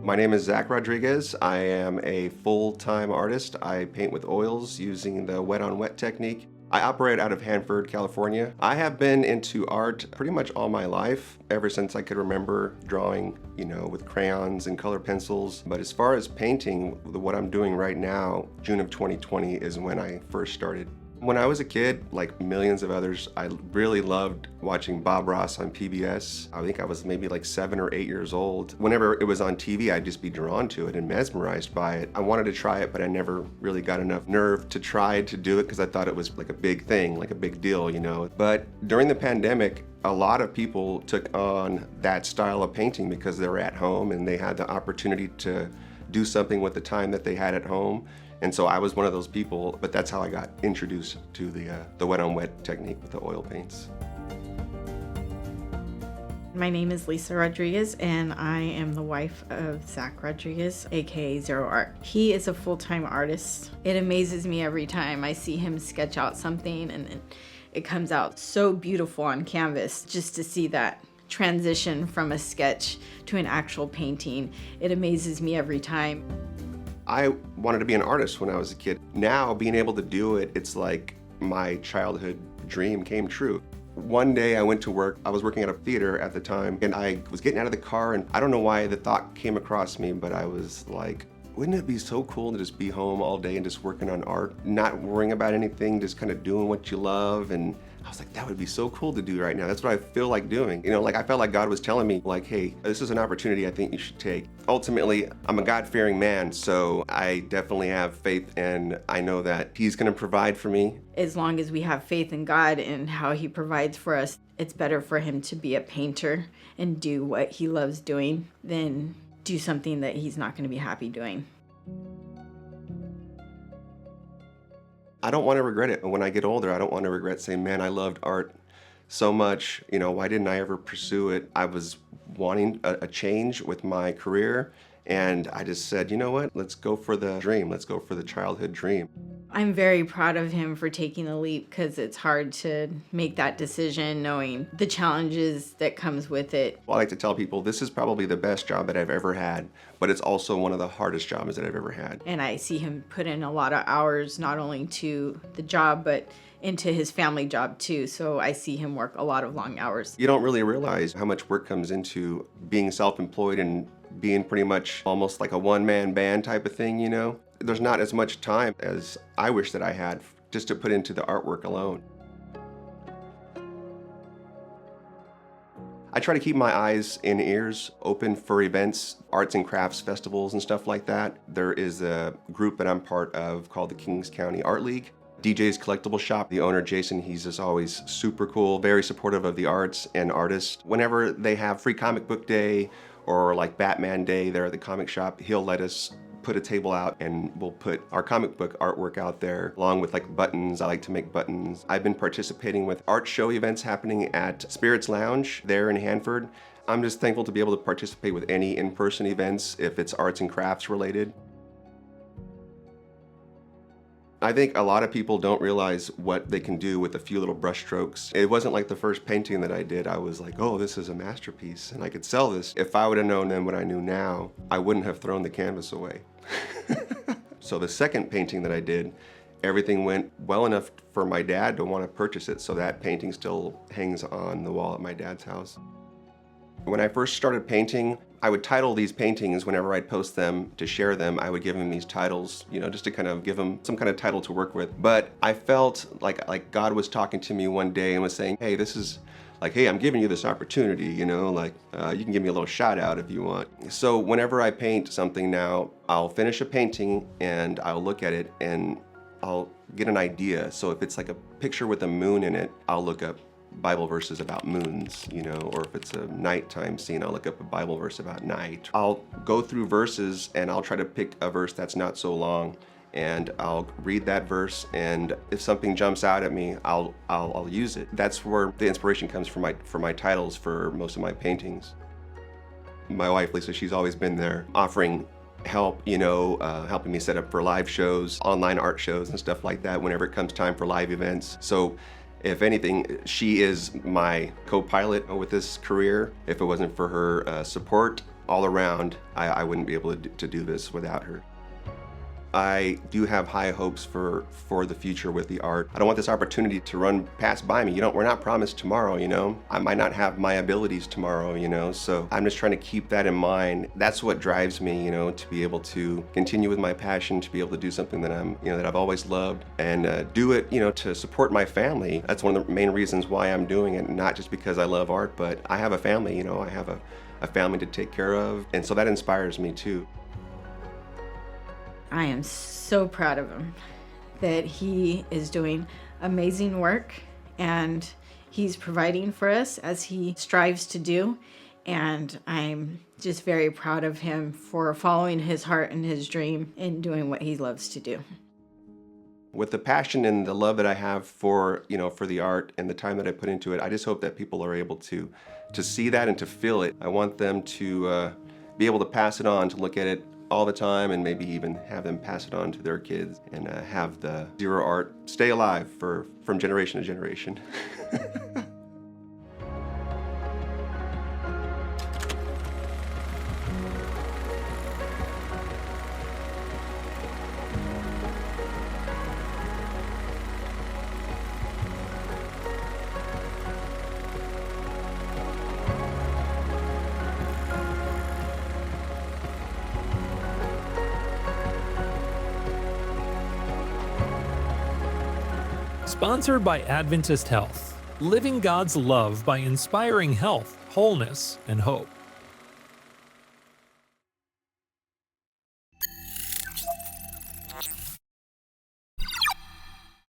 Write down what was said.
My name is Zach Rodriguez. I am a full-time artist. I paint with oils using the wet-on-wet technique. I operate out of Hanford, California. I have been into art pretty much all my life, ever since I could remember drawing, with crayons and color pencils. But as far as painting, what I'm doing right now, June of 2020 is when I first started. When I was a kid, like millions of others, I really loved watching Bob Ross on PBS. I think I was maybe like 7 or 8 years old. Whenever it was on TV, I'd just be drawn to it and mesmerized by it. I wanted to try it, but I never really got enough nerve to try to do it because I thought it was like a big thing, like a big deal, But during the pandemic, a lot of people took on that style of painting because they were at home and they had the opportunity to do something with the time that they had at home. And so I was one of those people, but that's how I got introduced to the wet-on-wet technique with the oil paints. My name is Lisa Rodriguez, and I am the wife of Zach Rodriguez, aka Zero Art. He is a full-time artist. It amazes me every time I see him sketch out something and it comes out so beautiful on canvas. Just to see that transition from a sketch to an actual painting, it amazes me every time. I wanted to be an artist when I was a kid. Now, being able to do it, it's like my childhood dream came true. One day I went to work. I was working at a theater at the time, and I was getting out of the car, and I don't know why the thought came across me, but I was like, wouldn't it be so cool to just be home all day and just working on art, not worrying about anything, just kind of doing what you love? And I was like, that would be so cool to do right now. That's what I feel like doing. I felt like God was telling me, like, hey, this is an opportunity I think you should take. Ultimately, I'm a God-fearing man, so I definitely have faith, and I know that He's gonna provide for me. As long as we have faith in God and how He provides for us, it's better for him to be a painter and do what he loves doing than do something that he's not gonna be happy doing. I don't want to regret it. When I get older, I don't want to regret saying, man, I loved art so much. Why didn't I ever pursue it? I was wanting a change with my career, and I just said, you know what? Let's go for the dream. Let's go for the childhood dream. I'm very proud of him for taking the leap because it's hard to make that decision knowing the challenges that comes with it. Well, I like to tell people this is probably the best job that I've ever had, but it's also one of the hardest jobs that I've ever had. And I see him put in a lot of hours, not only to the job, but into his family job too. So I see him work a lot of long hours. You don't really realize how much work comes into being self-employed and being pretty much almost like a one-man band type of thing, There's not as much time as I wish that I had just to put into the artwork alone. I try to keep my eyes and ears open for events, arts and crafts festivals and stuff like that. There is a group that I'm part of called the Kings County Art League. DJ's Collectible Shop, the owner, Jason, he's just always super cool, very supportive of the arts and artists. Whenever they have Free Comic Book Day or like Batman Day there at the comic shop, he'll let us put a table out and we'll put our comic book artwork out there along with like buttons. I like to make buttons. I've been participating with art show events happening at Spirits Lounge there in Hanford. I'm just thankful to be able to participate with any in-person events if it's arts and crafts related. I think a lot of people don't realize what they can do with a few little brush strokes. It wasn't like the first painting that I did. I was like, oh, this is a masterpiece and I could sell this. If I would have known then what I knew now, I wouldn't have thrown the canvas away. So the second painting that I did, everything went well enough for my dad to want to purchase it. So that painting still hangs on the wall at my dad's house. When I first started painting, I would title these paintings whenever I'd post them to share them. I would give them these titles, just to kind of give them some kind of title to work with. But I felt like God was talking to me one day and was saying, hey, this is like, hey, I'm giving you this opportunity, you can give me a little shout out if you want. So whenever I paint something now, I'll finish a painting and I'll look at it and I'll get an idea. So if it's like a picture with a moon in it, I'll look up Bible verses about moons, or if it's a nighttime scene, I'll look up a Bible verse about night. I'll go through verses and I'll try to pick a verse that's not so long and I'll read that verse, and if something jumps out at me, I'll use it. That's where the inspiration comes for my titles for most of my paintings. My wife, Lisa, she's always been there offering help, helping me set up for live shows, online art shows and stuff like that whenever it comes time for live events. So if anything, she is my co-pilot with this career. If it wasn't for her support all around, I wouldn't be able to do this without her. I do have high hopes for the future with the art. I don't want this opportunity to run past by me. We're not promised tomorrow, I might not have my abilities tomorrow, so I'm just trying to keep that in mind. That's what drives me, to be able to continue with my passion, to be able to do something that that I've always loved, and do it, to support my family. That's one of the main reasons why I'm doing it, not just because I love art, but I have a family, I have a family to take care of, and so that inspires me too. I am so proud of him that he is doing amazing work and he's providing for us as he strives to do. And I'm just very proud of him for following his heart and his dream and doing what he loves to do. With the passion and the love that I have for the art and the time that I put into it, I just hope that people are able to see that and to feel it. I want them to be able to pass it on, to look at it all the time, and maybe even have them pass it on to their kids, and have the Zero art stay alive from generation to generation. Sponsored by Adventist Health, living God's love by inspiring health, wholeness, and hope.